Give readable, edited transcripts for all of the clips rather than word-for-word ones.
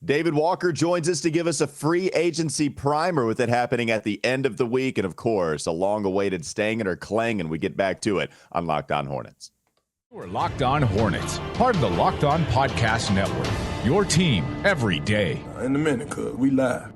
David Walker joins us to give us a free agency primer with it happening at the end of the week. And, of course, a long-awaited Stangin or Clangin. We get back to it on Locked On Hornets. We're Locked On Hornets, part of the Locked On Podcast Network, your team every day. In a minute, cuz we live.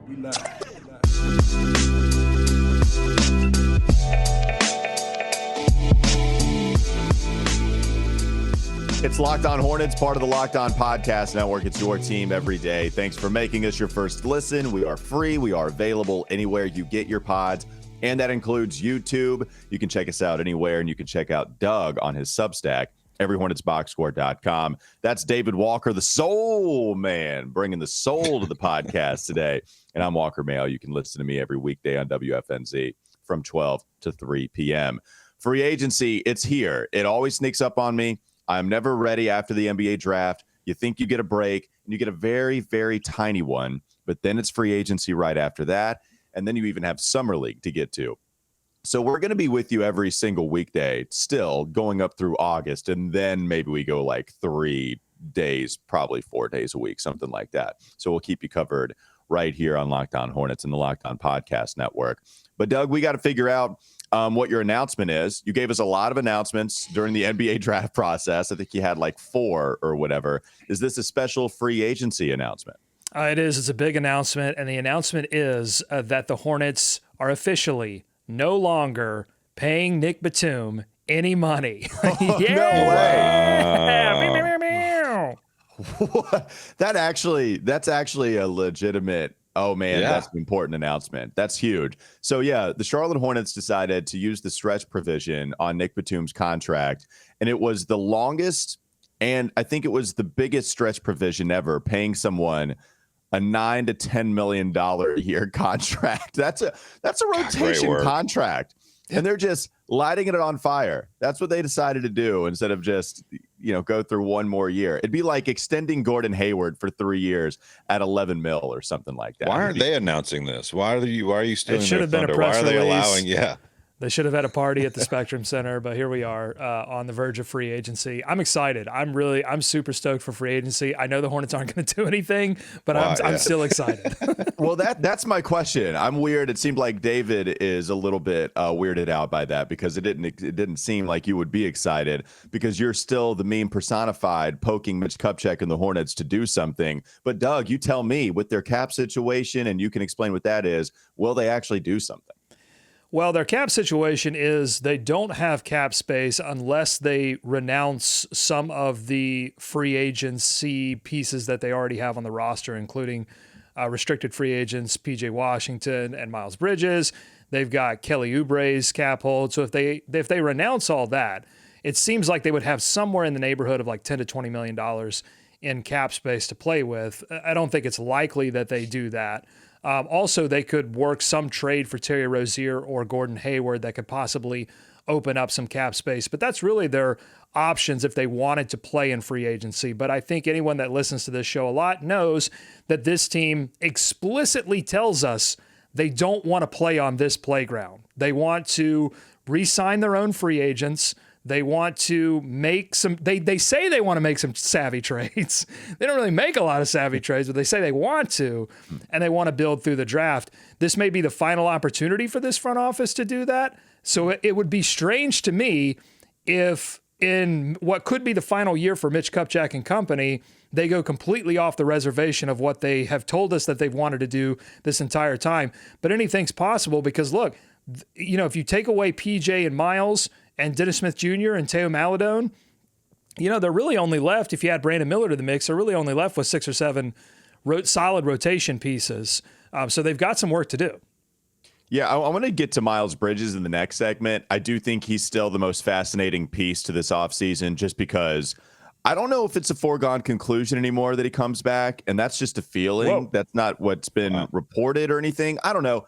It's Locked On Hornets, part of the Locked On Podcast Network. It's your team every day. Thanks for making us your first listen. We are free. We are available anywhere you get your pods, and that includes YouTube. You can check us out anywhere, and you can check out Doug on his Substack, everyhornetsboxscore.com. That's David Walker, the soul man, bringing the soul to the podcast today. And I'm Walker Mayo. You can listen to me every weekday on WFNZ from 12 to 3 p.m. Free agency, it's here. It always sneaks up on me. I'm never ready after the NBA draft. You think you get a break, and you get a very, very tiny one, but then it's free agency right after that, and then you even have Summer League to get to. So we're going to be with you every single weekday, still going up through August, and then maybe we go like 3 days, probably 4 days a week, something like that. So we'll keep you covered right here on Locked On Hornets and the Locked On Podcast Network. But, Doug, we got to figure out what your announcement is. You gave us a lot of announcements during the NBA draft process. I think you had like 4 or whatever. Is this a special free agency announcement? It is. It's a big announcement. And the announcement is that the Hornets are officially no longer paying Nick Batum any money. Oh, yeah! No way. Meow. That's actually a legitimate, oh man, that's an important announcement. That's huge. So yeah, the Charlotte Hornets decided to use the stretch provision on Nick Batum's contract, and it was the longest, and I think it was the biggest stretch provision ever, paying someone a $9 to $10 million a year contract. That's a rotation contract. And they're just lighting it on fire. That's what they decided to do instead of just, go through one more year. It'd be like extending Gordon Hayward for 3 years at 11 mil or something like that. Why aren't they announcing this? Why are you stealing It should have been a press Why are they release. allowing? Yeah. They should have had a party at the Spectrum Center, but here we are on the verge of free agency. I'm excited. I'm super stoked for free agency. I know the Hornets aren't going to do anything, but I'm still excited. Well, that's my question. I'm weird. It seemed like David is a little bit weirded out by that because it didn't seem like you would be excited because you're still the meme personified, poking Mitch Kupchak and the Hornets to do something. But Doug, you tell me, with their cap situation, and you can explain what that is, will they actually do something? Well, their cap situation is they don't have cap space unless they renounce some of the free agency pieces that they already have on the roster, including restricted free agents, PJ Washington and Miles Bridges. They've got Kelly Oubre's cap hold. So if they renounce all that, it seems like they would have somewhere in the neighborhood of like $10 to $20 million in cap space to play with. I don't think it's likely that they do that. Also, they could work some trade for Terry Rozier or Gordon Hayward that could possibly open up some cap space. But that's really their options if they wanted to play in free agency. But I think anyone that listens to this show a lot knows that this team explicitly tells us they don't want to play on this playground. They want to re-sign their own free agents. They want to make some, they say they want to make some savvy trades. They don't really make a lot of savvy trades, but they say they want to, and they want to build through the draft. This may be the final opportunity for this front office to do that. So it would be strange to me if in what could be the final year for Mitch Kupchak and company, they go completely off the reservation of what they have told us that they've wanted to do this entire time. But anything's possible because look, if you take away PJ and Miles and Dennis Smith Jr. and Teo Maladone, they're really only left, if you add Brandon Miller to the mix, they're really only left with 6 or 7 solid rotation pieces. So they've got some work to do. Yeah, I want to get to Miles Bridges in the next segment. I do think he's still the most fascinating piece to this offseason just because I don't know if it's a foregone conclusion anymore that he comes back, and that's just a feeling. Whoa. That's not what's been reported or anything. I don't know.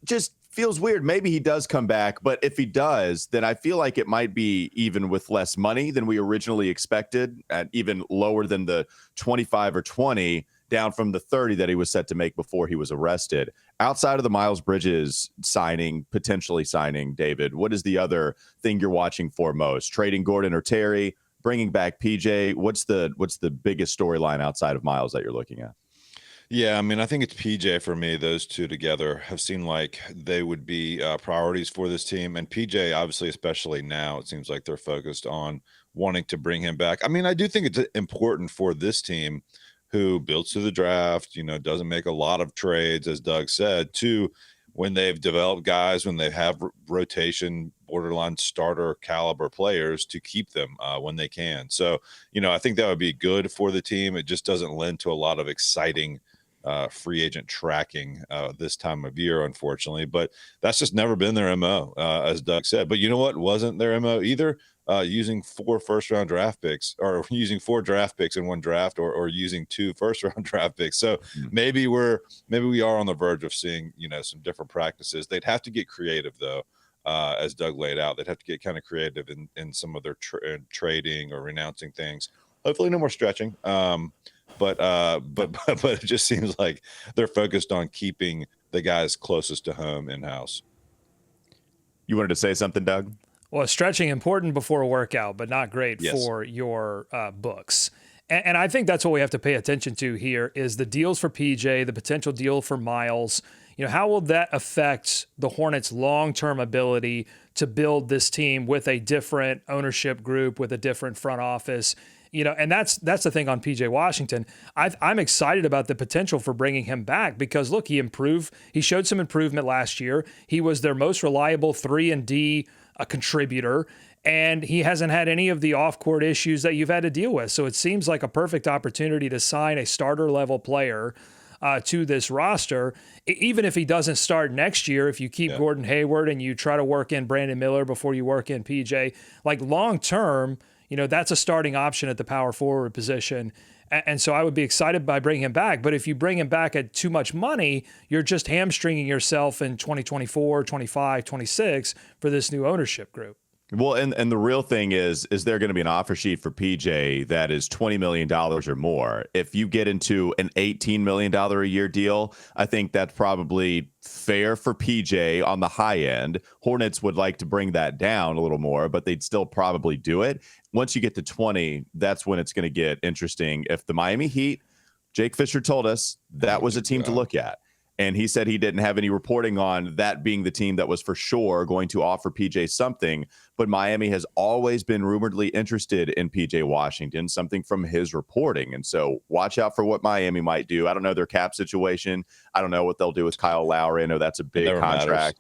Just feels weird. Maybe he does come back, but if he does, then I feel like it might be even with less money than we originally expected, and even lower than the 25 or 20, down from the 30 that he was set to make before he was arrested. Outside of the Miles Bridges potentially signing, David, what is the other thing you're watching for most? Trading Gordon or Terry, bringing back PJ? What's the biggest storyline outside of Miles that you're looking at? Yeah, I mean, I think it's PJ for me. Those two together have seemed like they would be priorities for this team. And PJ, obviously, especially now, it seems like they're focused on wanting to bring him back. I mean, I do think it's important for this team who builds to the draft, doesn't make a lot of trades, as Doug said, to when they've developed guys, when they have rotation, borderline starter caliber players, to keep them when they can. So, I think that would be good for the team. It just doesn't lend to a lot of exciting free agent tracking this time of year, unfortunately. But that's just never been their MO, as Doug said. But you know what wasn't their MO either? Using 4 first-round draft picks, or using 4 draft picks in one draft, or using 2 first-round draft picks. So maybe we are on the verge of seeing some different practices. They'd have to get creative, though, as Doug laid out. They'd have to get kind of creative in some of their trading or renouncing things. Hopefully, no more stretching. But it just seems like they're focused on keeping the guys closest to home in-house. You wanted to say something, Doug? Well, stretching important before a workout, but not great Yes. for your books. And I think that's what we have to pay attention to here is the deals for PJ, the potential deal for Miles. How will that affect the Hornets' long-term ability to build this team with a different ownership group, with a different front office? And that's the thing on PJ Washington. I'm excited about the potential for bringing him back because, look, he improved. He showed some improvement last year. He was their most reliable 3-and-D contributor, and he hasn't had any of the off-court issues that you've had to deal with. So it seems like a perfect opportunity to sign a starter-level player to this roster. Even if he doesn't start next year, if you keep Gordon Hayward and you try to work in Brandon Miller before you work in PJ, like long-term, that's a starting option at the power forward position. And so I would be excited by bringing him back. But if you bring him back at too much money, you're just hamstringing yourself in 2024, 25, 26 for this new ownership group. Well, and the real thing is there going to be an offer sheet for PJ that is $20 million or more? If you get into an $18 million a year deal, I think that's probably fair for PJ on the high end. Hornets would like to bring that down a little more, but they'd still probably do it. Once you get to 20, that's when it's going to get interesting. If the Miami Heat, Jake Fisher told us that was a team to look at. And he said he didn't have any reporting on that being the team that was for sure going to offer PJ something. But Miami has always been rumoredly interested in PJ Washington, something from his reporting. And so watch out for what Miami might do. I don't know their cap situation. I don't know what they'll do with Kyle Lowry. I know that's a big contract.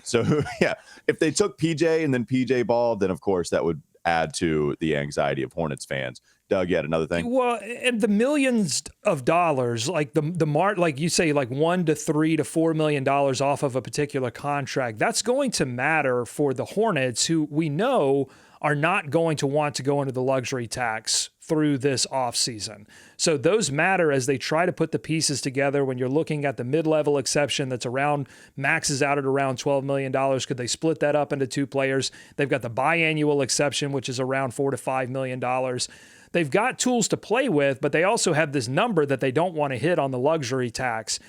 So yeah, if they took PJ and then PJ balled, then of course that would add to the anxiety of Hornets fans. Doug, you had another thing? Well, and the millions of dollars, like like you say, like $1 to $3 to $4 million off of a particular contract, that's going to matter for the Hornets, who we know are not going to want to go into the luxury tax through this offseason. So those matter as they try to put the pieces together. When you're looking at the mid-level exception that's maxes out at around $12 million, could they split that up into 2 players? They've got the biannual exception, which is around $4 to $5 million. They've got tools to play with, but they also have this number that they don't want to hit on the luxury tax.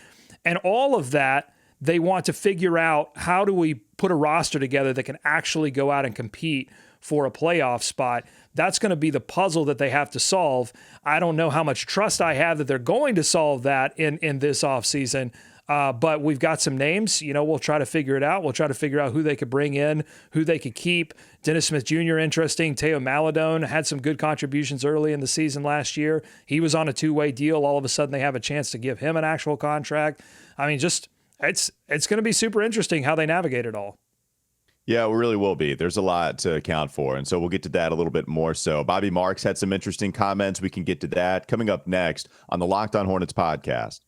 And all of that, they want to figure out, how do we put a roster together that can actually go out and compete for a playoff spot? That's going to be the puzzle that they have to solve. I don't know how much trust I have that they're going to solve that in this offseason. But we've got some names. We'll try to figure it out. We'll try to figure out who they could bring in, who they could keep. Dennis Smith Jr., interesting. Teo Maladone had some good contributions early in the season last year. He was on a 2-way deal. All of a sudden, they have a chance to give him an actual contract. I mean, it's going to be super interesting how they navigate it all. Yeah, it really will be. There's a lot to account for, and so we'll get to that a little bit more so. Bobby Marks had some interesting comments. We can get to that coming up next on the Locked On Hornets podcast.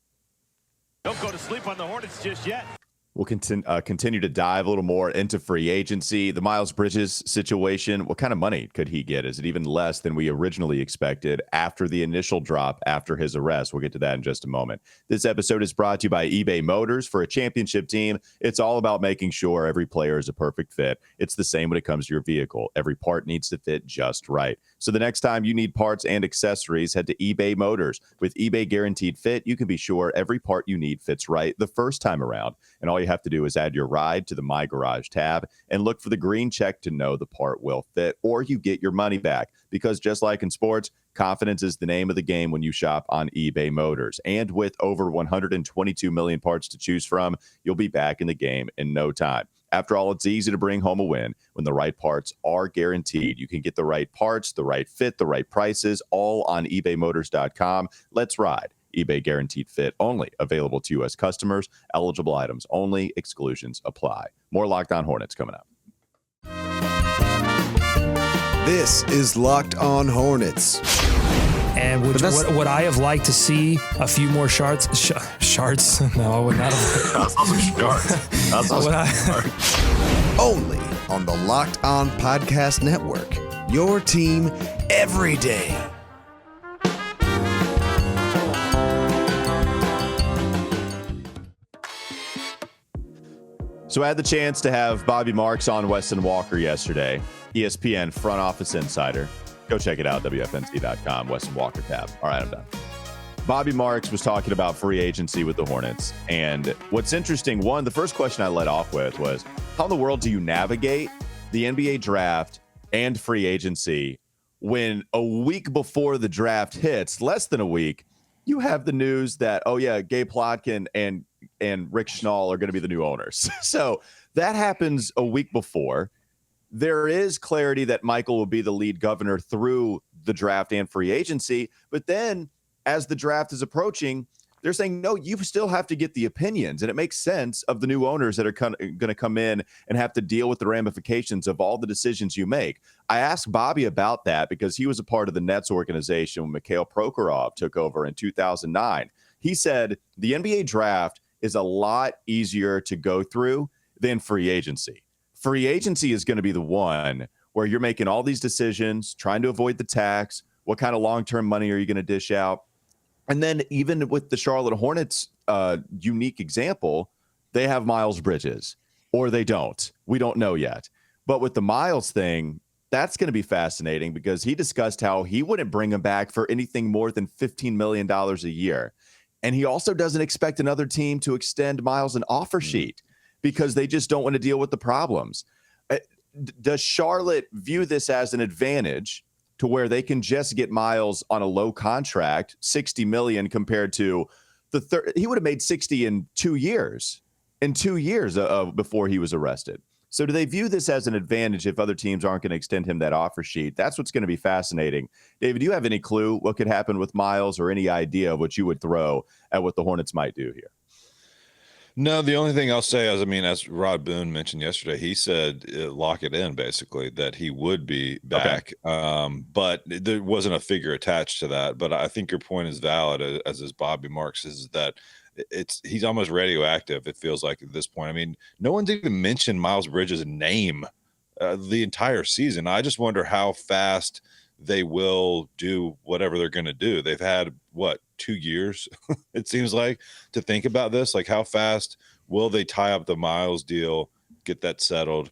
Don't go to sleep on the Hornets just yet. We'll continue to dive a little more into free agency, the Miles Bridges situation. What kind of money could he get? Is it even less than we originally expected after the initial drop after his arrest? We'll get to that in just a moment. This episode is brought to you by eBay Motors. For a championship team, it's all about making sure every player is a perfect fit. It's the same when it comes to your vehicle. Every part needs to fit just right. So the next time you need parts and accessories, head to eBay Motors. With eBay Guaranteed Fit, you can be sure every part you need fits right the first time around. And all you you have to do is add your ride to the My Garage tab and look for the green check to know the part will fit, or you get your money back. Because just like in sports, confidence is the name of the game when you shop on eBay Motors. And with over 122 million parts to choose from, you'll be back in the game in no time. After all, it's easy to bring home a win when the right parts are guaranteed. You can get the right parts, the right fit, the right prices, all on ebaymotors.com. Let's ride. eBay Guaranteed Fit only. Available to U.S. customers. Eligible items only. Exclusions apply. More Locked On Hornets coming up. This is Locked On Hornets. And would I have liked to see a few more shards? No, I would not have. Only on the Locked On Podcast Network. Your team every day. So I had the chance to have Bobby Marks on Weston Walker yesterday, ESPN front office insider. Go check it out, WFNZ.com, Weston Walker tab. All right, I'm done. Bobby Marks was talking about free agency with the Hornets. And what's interesting, the first question I led off with was, how in the world do you navigate the NBA draft and free agency when a week before the draft hits, less than a week, you have the news that, oh yeah, Gabe Plotkin and Rick Schnall are going to be the new owners. So that happens a week before. There is clarity that Michael will be the lead governor through the draft and free agency. But then as the draft is approaching, they're saying, no, you still have to get the opinions. And it makes sense of the new owners that are going to come in and have to deal with the ramifications of all the decisions you make. I asked Bobby about that because he was a part of the Nets organization when Mikhail Prokhorov took over in 2009. He said the NBA draft is a lot easier to go through than free agency. Free agency is going to be the one where you're making all these decisions, trying to avoid the tax. What kind of long-term money are you going to dish out? And then even with the Charlotte Hornets unique example, they have Miles Bridges or they don't. We don't know yet. But with the Miles thing, that's going to be fascinating because he discussed how he wouldn't bring him back for anything more than $15 million a year. And he also doesn't expect another team to extend Miles an offer sheet because they just don't want to deal with the problems. Does Charlotte view this as an advantage to where they can just get Miles on a low contract, $60 million compared to he would have made 60 in 2 years, before he was arrested. So do they view this as an advantage if other teams aren't going to extend him that offer sheet? That's what's going to be fascinating. David, do you have any clue what could happen with Miles or any idea of what you would throw at what the Hornets might do here? No, the only thing I'll say is, as Rod Boone mentioned yesterday, he said lock it in, basically, that he would be back. Okay. But there wasn't a figure attached to that. But I think your point is valid, as is Bobby Marks, is that he's almost radioactive, it feels like, at this point. No one's even mentioned Miles Bridges' name the entire season. I just wonder how fast they will do whatever they're going to do. They've had, 2 years, it seems like, to think about this. Like, how fast will they tie up the Miles deal, get that settled,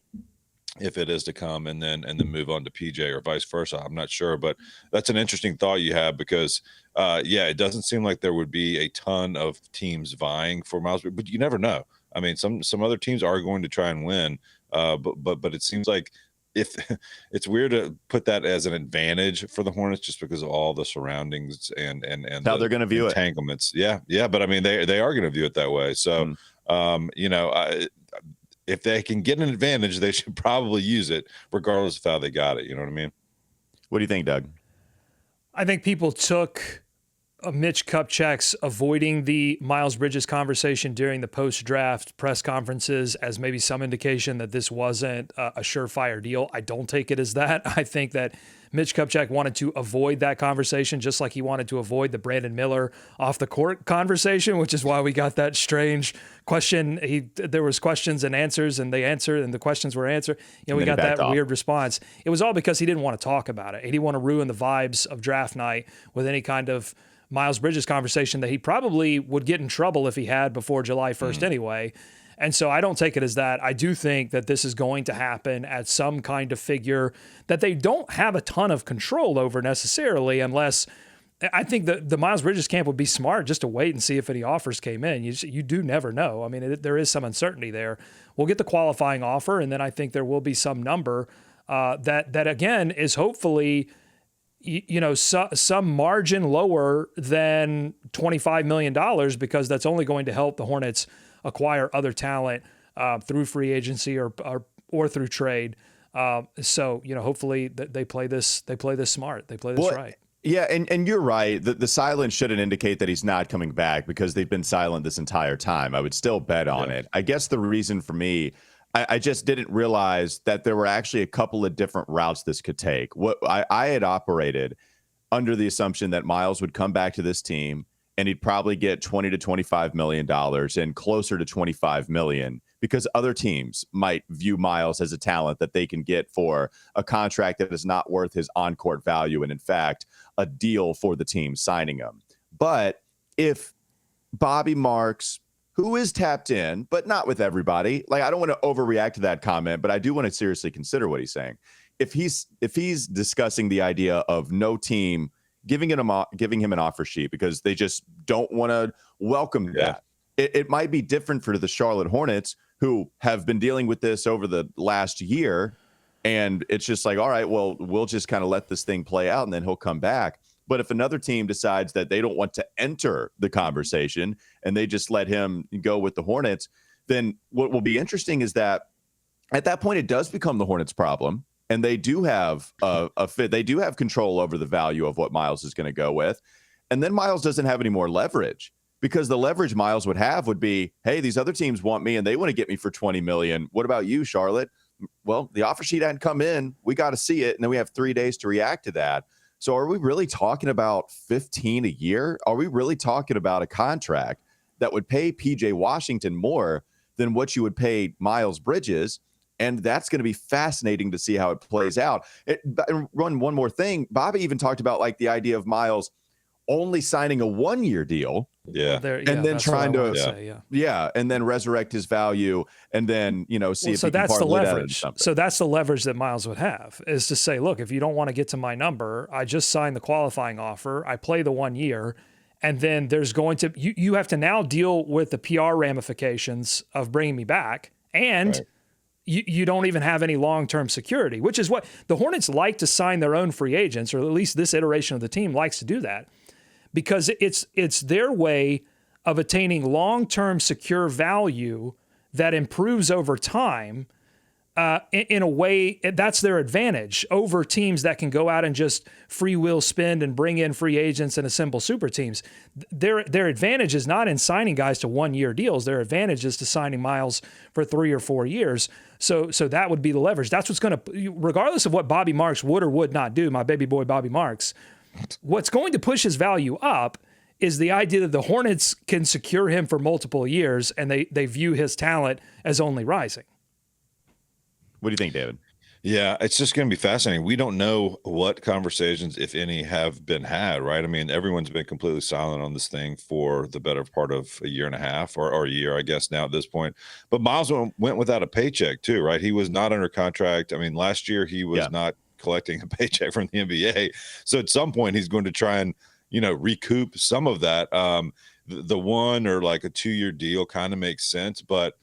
if it is to come, and then move on to PJ or vice versa? I'm not sure, but that's an interesting thought you have because, it doesn't seem like there would be a ton of teams vying for Miles, but you never know. Some other teams are going to try and win, but it seems like if it's weird to put that as an advantage for the Hornets just because of all the surroundings and how they're going to view entanglements. Yeah. But they are going to view it that way. So, if they can get an advantage, they should probably use it regardless of how they got it. You know what I mean? What do you think, Doug? I think people took Mitch Kupchak's avoiding the Miles Bridges conversation during the post-draft press conferences as maybe some indication that this wasn't a surefire deal. I don't take it as that. I think that Mitch Kupchak wanted to avoid that conversation just like he wanted to avoid the Brandon Miller off the court conversation, which is why we got that strange question. There was questions and answers, and they answered, and the questions were answered. We got that weird response. It was all because he didn't want to talk about it. He didn't want to ruin the vibes of draft night with any kind of Miles Bridges conversation that he probably would get in trouble if he had before July 1st anyway. And so I don't take it as that. I do think that this is going to happen at some kind of figure that they don't have a ton of control over necessarily, unless I think the Miles Bridges camp would be smart just to wait and see if any offers came in. You do never know. I mean, there is some uncertainty there. We'll get the qualifying offer, and then I think there will be some number that again is hopefully some margin lower than $25 million, because that's only going to help the Hornets acquire other talent through free agency or through trade. So hopefully they play this smart. They play this right. Yeah, and you're right. The silence shouldn't indicate that he's not coming back, because they've been silent this entire time. I would still bet on it. I guess the reason for me, I just didn't realize that there were actually a couple of different routes this could take. What I had operated under the assumption that Miles would come back to this team and he'd probably get $20 to $25 million and closer to $25 million, because other teams might view Miles as a talent that they can get for a contract that is not worth his on-court value, and in fact, a deal for the team signing him. But if Bobby Marks, who is tapped in, but not with everybody, like, I don't want to overreact to that comment, but I do want to seriously consider what he's saying. If he's discussing the idea of no team giving him an offer sheet because they just don't want to welcome that, it might be different for the Charlotte Hornets, who have been dealing with this over the last year. And it's just like, all right, well, we'll just kind of let this thing play out and then he'll come back. But if another team decides that they don't want to enter the conversation and they just let him go with the Hornets, then what will be interesting is that at that point, it does become the Hornets' problem. And they do have a fit. They do have control over the value of what Miles is going to go with. And then Miles doesn't have any more leverage, because the leverage Miles would have would be, hey, these other teams want me and they want to get me for $20 million. What about you, Charlotte? Well, the offer sheet hadn't come in. We got to see it. And then we have 3 days to react to that. So are we really talking about 15 a year? Are we really talking about a contract that would pay PJ Washington more than what you would pay Miles Bridges? And that's going to be fascinating to see how it plays out. Run one more thing. Bobby even talked about like the idea of Miles only signing a 1-year deal. Yeah. And then trying to, and then resurrect his value and then, see if so he can that's the parlay that into leverage. something. So that's the leverage that Miles would have, is to say, look, if you don't want to get to my number, I just signed the qualifying offer. I play the 1 year, and then there's going to, you have to now deal with the PR ramifications of bringing me back. And you don't even have any long-term security, which is what the Hornets like to sign their own free agents, or at least this iteration of the team likes to do that, because it's their way of attaining long-term secure value that improves over time in a way that's their advantage over teams that can go out and just free will spend and bring in free agents and assemble super teams. Their advantage is not in signing guys to 1-year deals. Their advantage is to signing Miles for 3 or 4 years. So that would be the leverage. That's what's going to, regardless of what Bobby Marks would or would not do, my baby boy Bobby Marks, what's going to push his value up is the idea that the Hornets can secure him for multiple years, and they view his talent as only rising. What do you think, David? Yeah, it's just going to be fascinating. We don't know what conversations, if any, have been had, right? I mean, everyone's been completely silent on this thing for the better part of a year and a half, or a year, I guess, now at this point. But Miles went without a paycheck too, right? He was not under contract. I mean, last year he was not collecting a paycheck from the NBA. So at some point he's going to try and, recoup some of that. The 1 or like a 2-year deal kind of makes sense, but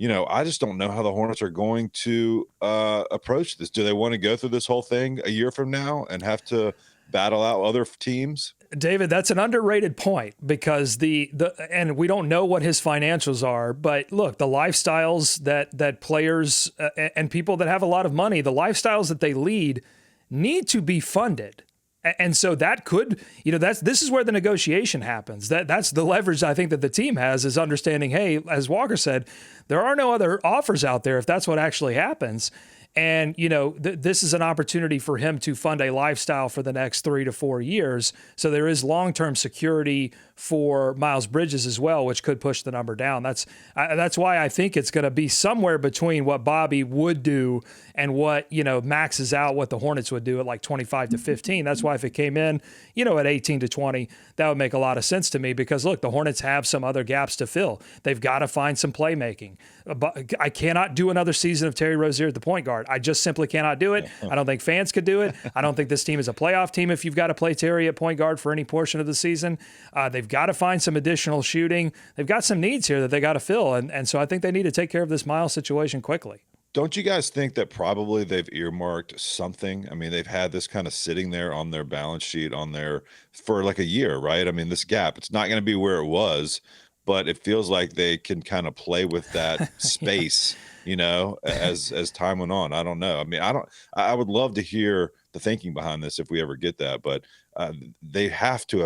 I just don't know how the Hornets are going to approach this. Do they want to go through this whole thing a year from now and have to battle out other teams? David, that's an underrated point, because and we don't know what his financials are, but look, the lifestyles that players and people that have a lot of money, the lifestyles that they lead need to be funded. And so that could, this is where the negotiation happens. That's the leverage I think that the team has, is understanding, hey, as Walker said, there are no other offers out there if that's what actually happens. And, this is an opportunity for him to fund a lifestyle for the next 3 to 4 years. So there is long-term security for Miles Bridges as well, which could push the number down. That's why I think it's going to be somewhere between what Bobby would do and what, maxes out what the Hornets would do at like 25 to 15. That's why if it came in, at 18 to 20, that would make a lot of sense to me because, look, the Hornets have some other gaps to fill. They've got to find some playmaking. But I cannot do another season of Terry Rozier at the point guard. I just simply cannot do it. I don't think fans could do it. I don't think this team is a playoff team if you've got to play Terry at point guard for any portion of the season. They've got to find some additional shooting. They've got some needs here that they got to fill. And so I think they need to take care of this Miles situation quickly. Don't you guys think that probably they've earmarked something? I mean, they've had this kind of sitting there on their balance sheet for like a year, right? I mean, this gap, it's not going to be where it was, but it feels like they can kind of play with that space, as time went on. I don't know. I mean, I would love to hear the thinking behind this if we ever get that, but they have to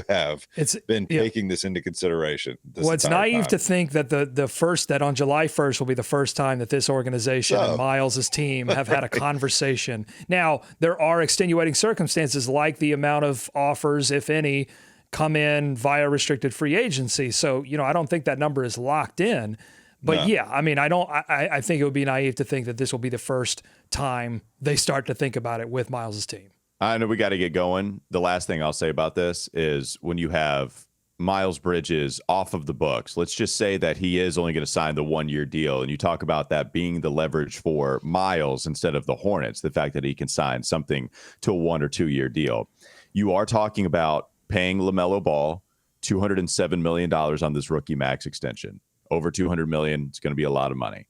have been taking this into consideration. It's naive to think that that on July 1st will be the first time that this organization and Miles' team have had a conversation. Now, there are extenuating circumstances like the amount of offers, if any, come in via restricted free agency. So, I don't think that number is locked in. But I think it would be naive to think that this will be the first time they start to think about it with Miles' team. I know we got to get going. The last thing I'll say about this is when you have Miles Bridges off of the books, let's just say that he is only going to sign the 1-year deal. And you talk about that being the leverage for Miles instead of the Hornets, the fact that he can sign something to a 1 or 2 year deal. You are talking about paying LaMelo Ball $207 million on this rookie max extension. Over $200 million, it's going to be a lot of money.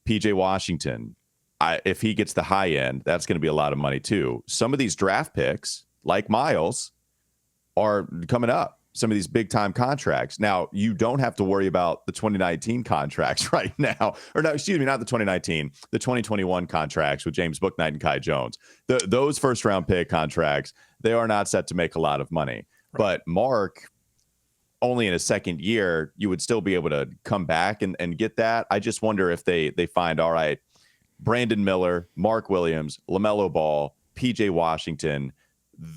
PJ Washington, if he gets the high end, that's going to be a lot of money too. Some of these draft picks, like Miles, are coming up. Some of these big time contracts. Now, you don't have to worry about the 2019 contracts right now. Or no, excuse me, not the 2019, the 2021 contracts with James Bouknight and Kai Jones. Those first round pick contracts, they are not set to make a lot of money. Right. But Mark, only in his second year, you would still be able to come back and get that. I just wonder if they find, all right, Brandon Miller, Mark Williams, LaMelo Ball, PJ Washington,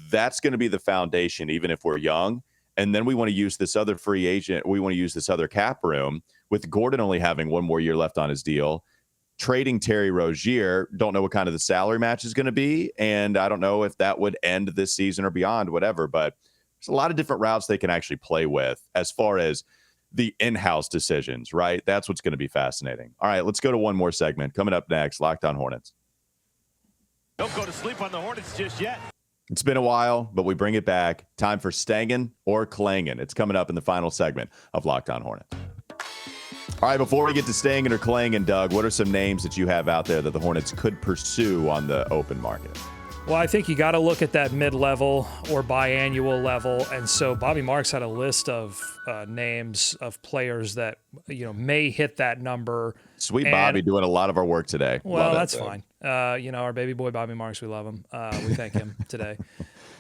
that's going to be the foundation, even if we're young. And then we want to use this other free agent. We want to use this other cap room with Gordon only having 1 more year left on his deal. Trading Terry Rozier, don't know what kind of the salary match is going to be. And I don't know if that would end this season or beyond, whatever. But there's a lot of different routes they can actually play with as far as the in-house decisions, right? That's what's going to be fascinating. All right, let's go to one more segment. Coming up next, Locked On Hornets. Don't go to sleep on the Hornets just yet. It's been a while, but we bring it back. Time for Stangin or Clangin. It's coming up in the final segment of Locked On Hornets. All right, before we get to Stangin or Clangin, Doug, what are some names that you have out there that the Hornets could pursue on the open market? Well, I think you got to look at that mid-level or biannual level. And so Bobby Marks had a list of names of players that, may hit that number. Sweet Bobby doing a lot of our work today. Well, that's fine. Our baby boy, Bobby Marks, we love him. We thank him today.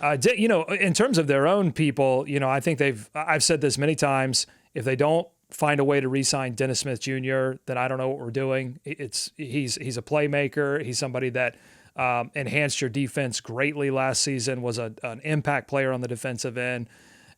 In terms of their own people, I think I've said this many times, if they don't find a way to re-sign Dennis Smith Jr., then I don't know what we're doing. He's a playmaker. He's somebody that enhanced your defense greatly last season, was an impact player on the defensive end,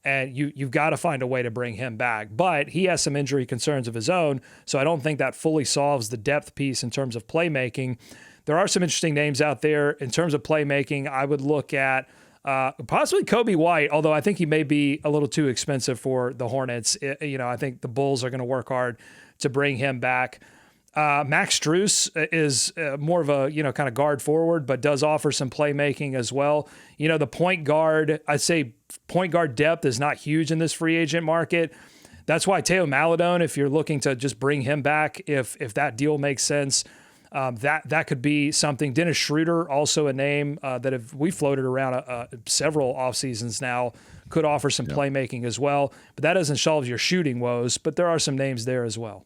and you've got to find a way to bring him back. But he has some injury concerns of his own, so I don't think that fully solves the depth piece in terms of playmaking. There are some interesting names out there. In terms of playmaking, I would look at possibly Kobe White, although I think he may be a little too expensive for the Hornets. I think the Bulls are going to work hard to bring him back. Max Strus is more of a, kind of guard forward, but does offer some playmaking as well. The point guard, I'd say point guard depth is not huge in this free agent market. That's why Teo Maledon, if you're looking to just bring him back, if that deal makes sense, that could be something. Dennis Schroeder, also a name that we floated around several off seasons now, could offer some playmaking as well. But that doesn't solve your shooting woes, but there are some names there as well.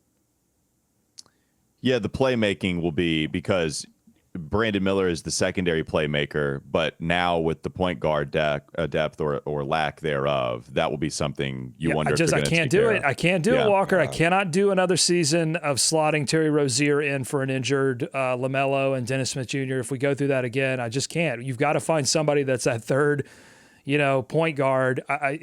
Yeah, the playmaking will be because Brandon Miller is the secondary playmaker, but now with the point guard depth or lack thereof, that will be something you wonder. I can't do it. I can't do it, Walker. I cannot do another season of slotting Terry Rozier in for an injured LaMelo and Dennis Smith Jr. If we go through that again, I just can't. You've got to find somebody that's that third, point guard,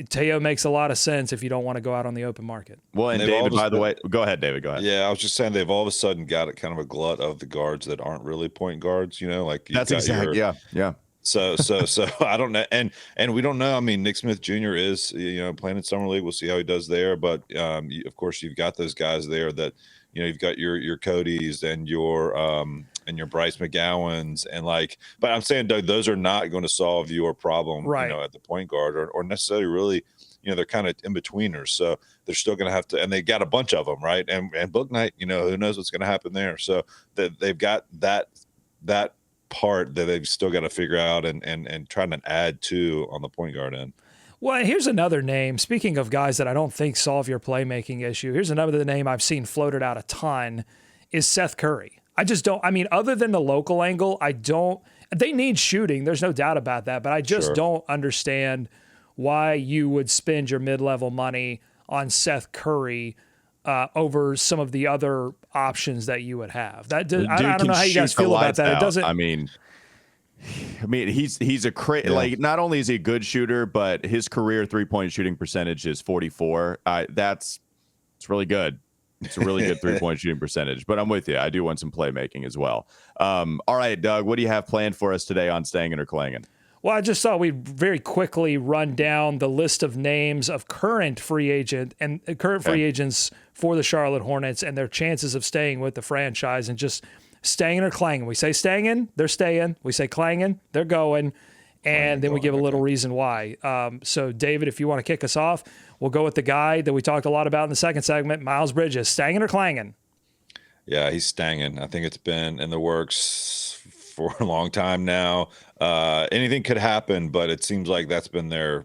Teo makes a lot of sense if you don't want to go out on the open market. Well, and David, by the way, go ahead, David. Go ahead. Yeah, I was just saying they've all of a sudden got it kind of a glut of the guards that aren't really point guards. Like that's exactly. Yeah. So I don't know, and we don't know. I mean, Nick Smith Jr. is playing in summer league. We'll see how he does there. But of course, you've got those guys there that you've got your Codys and your Bryce McGowans But I'm saying, Doug, those are not going to solve your problem, right, at the point guard or necessarily really. They're kind of in betweeners, so they're still going to have to, and they got a bunch of them, right? And book night, who knows what's going to happen there? So they've got that part that they've still got to figure out and trying to add to on the point guard end. Well, here's another name. Speaking of guys that I don't think solve your playmaking issue, here's another name I've seen floated out a ton is Seth Curry. I just don't. I mean, other than the local angle, I don't. They need shooting. There's no doubt about that. But I just don't understand why you would spend your mid-level money on Seth Curry over some of the other options that you would have. I don't know how you guys feel about that. It doesn't. I mean, he's a not only is he a good shooter, but his career 3-point shooting percentage is 44. It's really good. It's a really good 3-point shooting percentage. But I'm with you. I do want some playmaking as well. All right, Doug, what do you have planned for us today on Stangin or Clangin? Well, I just thought we'd very quickly run down the list of names of current free agents for the Charlotte Hornets and their chances of staying with the franchise, and just Stangin or Clangin. We say Stangin, they're staying. We say Clangin, they're going. And then we give a little reason why. So, David, if you want to kick us off, we'll go with the guy that we talked a lot about in the second segment, Miles Bridges. Stangin or Clangin? Yeah, he's Stangin. I think it's been in the works for a long time now. Anything could happen, but it seems like that's been their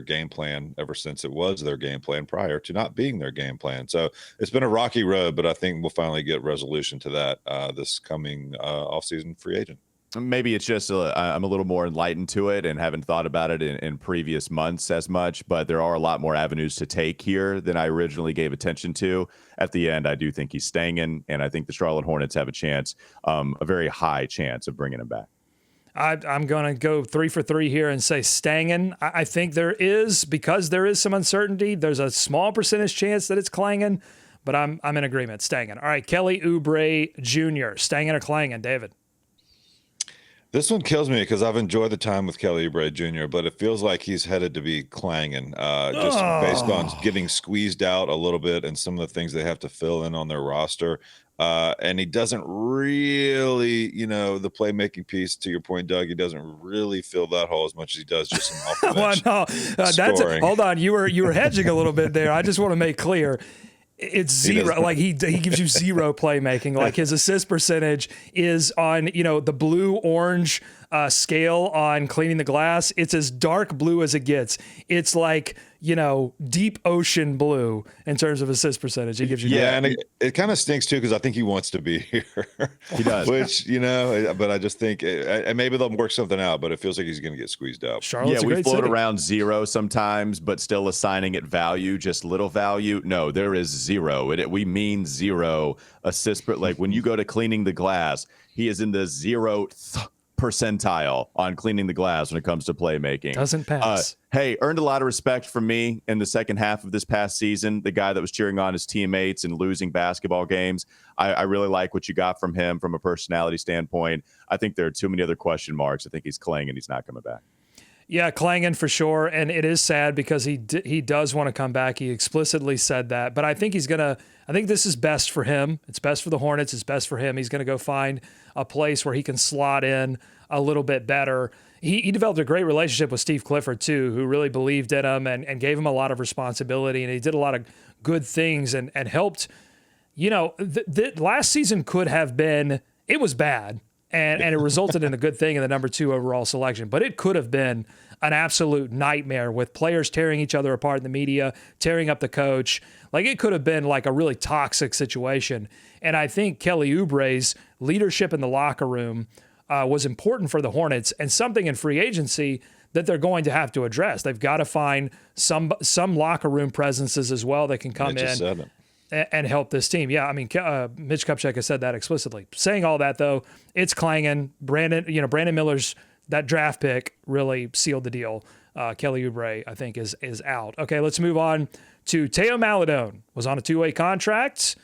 game plan ever since it was their game plan prior to not being their game plan. So it's been a rocky road, but I think we'll finally get resolution to that this coming offseason free agent. Maybe it's just I'm a little more enlightened to it and haven't thought about it in previous months as much, but there are a lot more avenues to take here than I originally gave attention to. At the end, I do think he's staying, and I think the Charlotte Hornets have a chance, a very high chance of bringing him back. I'm going to go 3 for 3 here and say Stangin. I think because there is some uncertainty, there's a small percentage chance that it's Clangin, but I'm in agreement. Stangin. All right, Kelly Oubre Jr., Stangin or Clangin, David? This one kills me because I've enjoyed the time with Kelly Oubre Jr., but it feels like he's headed to be Clangin, just based on getting squeezed out a little bit and some of the things they have to fill in on their roster. And he doesn't really, the playmaking piece, to your point, Doug, he doesn't really fill that hole as much as he does just in off the bench scoring. Hold on, you were hedging a little bit there. I just want to make clear. It's zero. Like he gives you zero playmaking. Like his assist percentage is on, the blue-orange scale on cleaning the glass. It's as dark blue as it gets. It's like, deep ocean blue in terms of assist percentage. He gives you and it kind of stinks too because I think he wants to be here. He does. Which, but I just think and maybe they'll work something out, but it feels like he's going to get squeezed out. Charlotte's we float around zero sometimes, but still assigning it value, just little value. No, there is zero. We mean zero assist. Like when you go to cleaning the glass, he is in the 0th percentile on cleaning the glass when it comes to playmaking. Doesn't pass. Hey, earned a lot of respect from me in the second half of this past season. The guy that was cheering on his teammates and losing basketball games. I really like what you got from him from a personality standpoint. I think there are too many other question marks. I think he's Clangin. He's not coming back. Yeah, Clangin for sure. And it is sad because he does want to come back. He explicitly said that. But I think I think this is best for him. It's best for the Hornets. It's best for him. He's going to go find a place where he can slot in a little bit better. He developed a great relationship with Steve Clifford, too, who really believed in him and gave him a lot of responsibility. And he did a lot of good things and helped. Last season could have been, it was bad. And it resulted in a good thing in the number 2 overall selection. But it could have been an absolute nightmare with players tearing each other apart in the media, tearing up the coach. Like it could have been like a really toxic situation. And I think Kelly Oubre's leadership in the locker room was important for the Hornets and something in free agency that they're going to have to address. They've got to find some locker room presences as well that can come in and help this team. Yeah, I mean, Mitch Kupchak has said that explicitly. Saying all that, though, it's Clangin. Brandon Miller's, that draft pick really sealed the deal Kelly Oubre, I think, is out. Okay, let's move on to Teo Maledon. Was on a 2-way contract.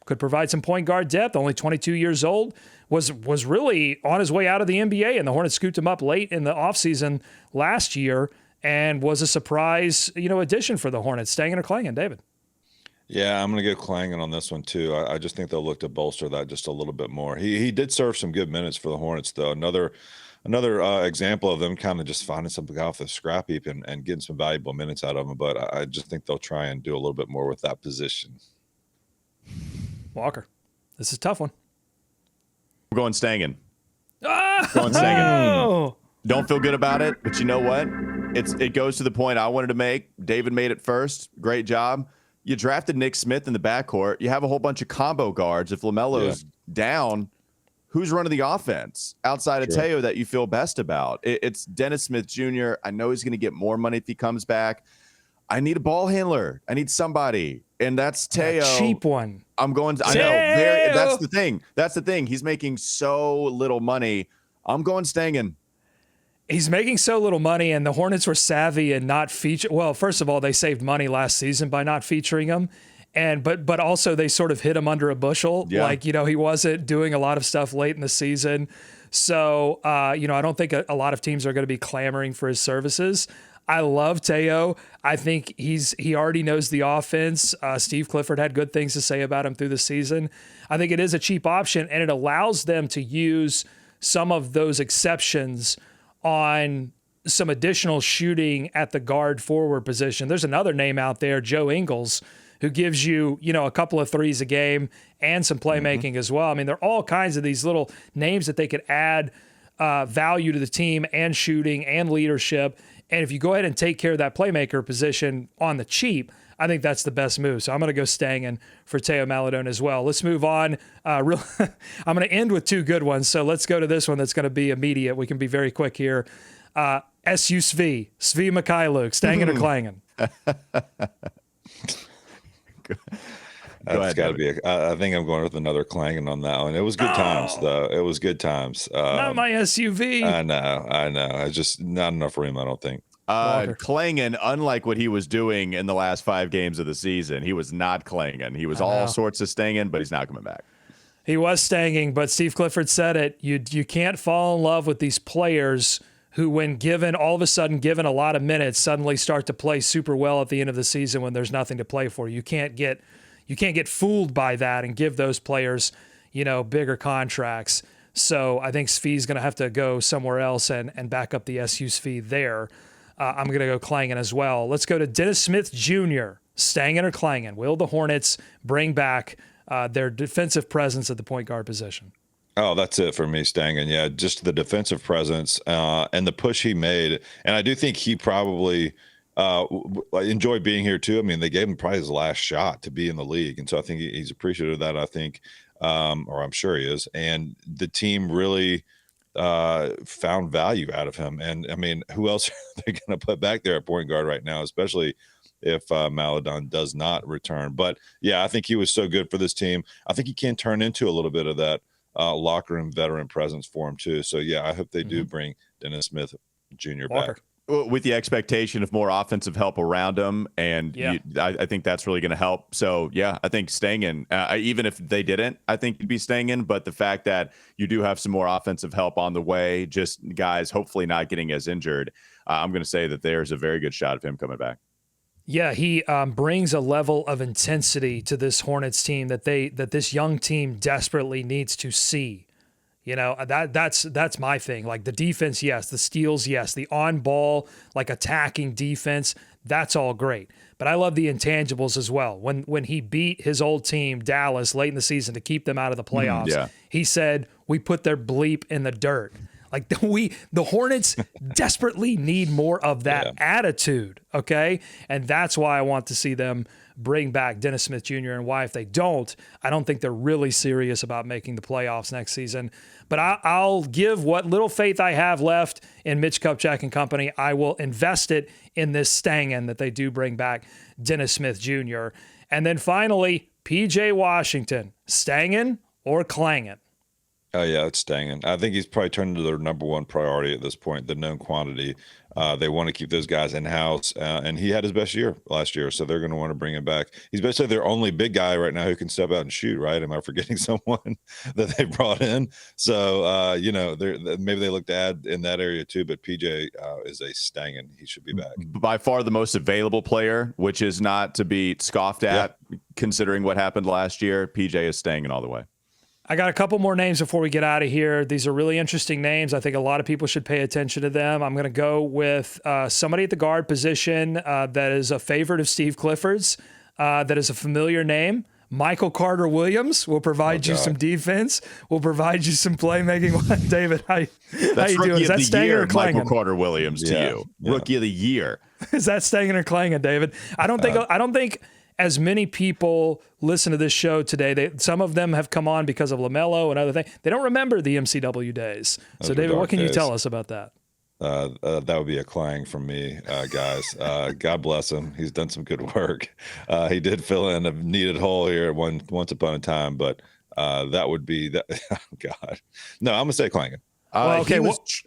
Could provide some point guard depth. Only 22 years old. Was really on his way out of the NBA, and the Hornets scooped him up late in the offseason last year and was a surprise, addition for the Hornets. Stangin or Clangin, David? Yeah, I'm going to go Clangin on this one too. I just think they'll look to bolster that just a little bit more. He did serve some good minutes for the Hornets, though. Another example of them kind of just finding something off the scrap heap and getting some valuable minutes out of him. But I just think they'll try and do a little bit more with that position. Walker, this is a tough one. We're going Stangin. Going Stangin. Don't feel good about it, but you know what? It goes to the point I wanted to make. David made it first. Great job. You drafted Nick Smith in the backcourt. You have a whole bunch of combo guards. If LaMelo's down, who's running the offense outside of Teo that you feel best about? It's Dennis Smith Jr. I know he's going to get more money if he comes back. I need a ball handler. I need somebody. And that's Teo. A cheap one. I'm going to, I know. That's the thing. That's the thing. He's making so little money. I'm going Stangin. He's making so little money, and the Hornets were savvy and not feature. Well, first of all, they saved money last season by not featuring him, but also they sort of hit him under a bushel. Yeah. Like, he wasn't doing a lot of stuff late in the season. So, I don't think a lot of teams are going to be clamoring for his services. I love Teo. I think he already knows the offense. Steve Clifford had good things to say about him through the season. I think it is a cheap option, and it allows them to use some of those exceptions on some additional shooting at the guard forward position. There's another name out there, Joe Ingles, who gives you, a couple of threes a game and some playmaking as well. I mean, there are all kinds of these little names that they could add value to the team and shooting and leadership. And if you go ahead and take care of that playmaker position on the cheap, I think that's the best move. So I'm going to go Stangin for Teo Maledon as well. Let's move on. I'm going to end with two good ones. So let's go to this one that's going to be immediate. We can be very quick here. SU Svi Mikhailuk, Stangin or Clangin? That's got to be. I think I'm going with another Clangin on that one. It was good times, though. It was good times. Not my SUV. I know. It's just not enough room, I don't think. Clangin, unlike what he was doing in the last 5 games of the season, he was not Clangin. He was all sorts of Stangin, but he's not coming back. He was stanging, but Steve Clifford said it. You can't fall in love with these players who, when all of a sudden given a lot of minutes, suddenly start to play super well at the end of the season when there's nothing to play for. You can't get fooled by that and give those players, bigger contracts. So I think Svi's going to have to go somewhere else and back up the SU Svi there. I'm going to go Clangin as well. Let's go to Dennis Smith Jr. Stangin or Clangin? Will the Hornets bring back their defensive presence at the point guard position? Oh, that's it for me, Stangin. Yeah, just the defensive presence and the push he made. And I do think he probably enjoyed being here too. I mean, they gave him probably his last shot to be in the league. And so I think he's appreciative of that, I think, or I'm sure he is. And the team really found value out of him. And I mean, who else are they going to put back there at point guard right now, especially if Maledon does not return? But yeah, I think he was so good for this team. I think he can turn into a little bit of that locker room veteran presence for him too. So yeah, I hope they do bring Dennis Smith Jr. back. With the expectation of more offensive help around him, and I think that's really going to help. So, yeah, I think Stangin, even if they didn't, I think you'd be Stangin. But the fact that you do have some more offensive help on the way, just guys hopefully not getting as injured, I'm going to say that there's a very good shot of him coming back. Yeah, he brings a level of intensity to this Hornets team that this young team desperately needs to see. That's my thing. Like the defense, yes. The steals, yes. The on-ball, like attacking defense, that's all great. But I love the intangibles as well. When he beat his old team, Dallas, late in the season to keep them out of the playoffs, he said, "We put their bleep in the dirt." Like the Hornets desperately need more of that attitude, okay? And that's why I want to see them bring back Dennis Smith Jr. and why, if they don't, I don't think they're really serious about making the playoffs next season. But I'll give what little faith I have left in Mitch Kupchak and company. I will invest it in this Stangin that they do bring back Dennis Smith Jr. And then finally, PJ Washington, Stangin or Clangin? Oh, yeah, it's Stangin. I think he's probably turned into their number one priority at this point, the known quantity. They want to keep those guys in-house, and he had his best year last year, so they're going to want to bring him back. He's basically their only big guy right now who can step out and shoot, right? Am I forgetting someone that they brought in? So, maybe they look to add in that area too, but PJ is a Stangin. He should be back. By far the most available player, which is not to be scoffed at, considering what happened last year. PJ is Stangin all the way. I got a couple more names before we get out of here. These are really interesting names. I think a lot of people should pay attention to them. I'm going to go with somebody at the guard position that is a favorite of Steve Clifford's, that is a familiar name. Michael Carter-Williams will provide you some defense, will provide you some playmaking. David, how you doing? Is that Stangin or Clangin? Michael Carter-Williams to you. Yeah. Rookie of the year. Is that Stangin or Clangin, David? I don't think as many people listen to this show today. Some of them have come on because of LaMelo and other things. They don't remember the MCW days. So, David, what can you tell us about that? That would be a Clang from me, guys. God bless him. He's done some good work. He did fill in a needed hole here once upon a time, but that would be that. Oh, God. No, I'm going to say Clangin.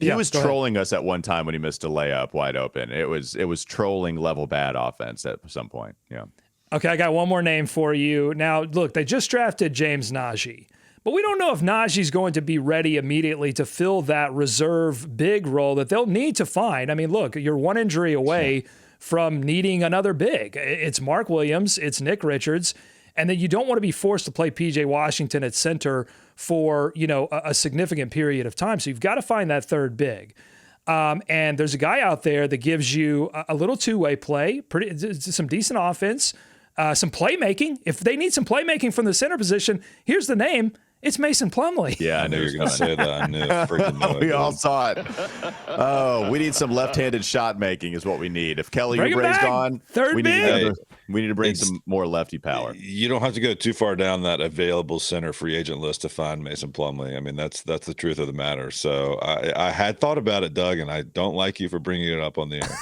He was trolling us at one time when he missed a layup wide open. It was trolling level bad offense at some point. Yeah. Okay, I got one more name for you. Now, look, they just drafted James Najee, but we don't know if Najee's going to be ready immediately to fill that reserve big role that they'll need to find. I mean, look, you're one injury away from needing another big. It's Mark Williams, it's Nick Richards, and then you don't want to be forced to play PJ Washington at center for, a significant period of time. So you've got to find that third big. And there's a guy out there that gives you a little two-way play, some decent offense, some playmaking. If they need some playmaking from the center position, here's the name. It's Mason Plumlee. Yeah, I knew you were going to say that. I knew. Freaking we all saw it. Oh, we need some left-handed shot making is what we need. If Kelly Oubre's gone, we need to bring some more lefty power. You don't have to go too far down that available center free agent list to find Mason Plumlee. I mean, that's the truth of the matter. So I had thought about it, Doug, and I don't like you for bringing it up on the air.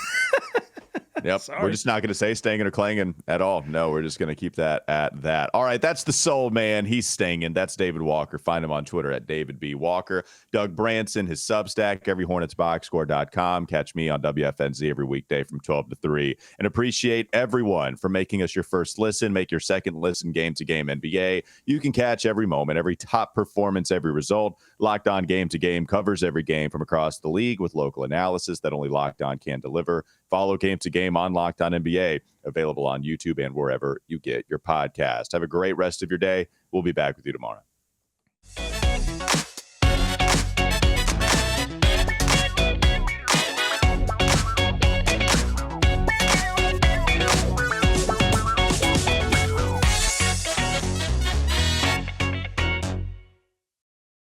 Yep. Sorry. We're just not going to say Stangin or Clangin at all. No, we're just going to keep that at that. All right. That's the soul man. He's Stangin. That's David Walker. Find him on Twitter at David B. Walker. Doug Branson, his Substack, everyhornetsboxscore.com. Catch me on WFNZ every weekday from 12 to 3. And appreciate everyone for making us your first listen. Make your second listen game to game NBA. You can catch every moment, every top performance, every result. Locked On Game to Game covers every game from across the league with local analysis that only Locked On can deliver. Follow Game to Game on Locked On NBA, available on YouTube and wherever you get your podcast. Have a great rest of your day. We'll be back with you tomorrow.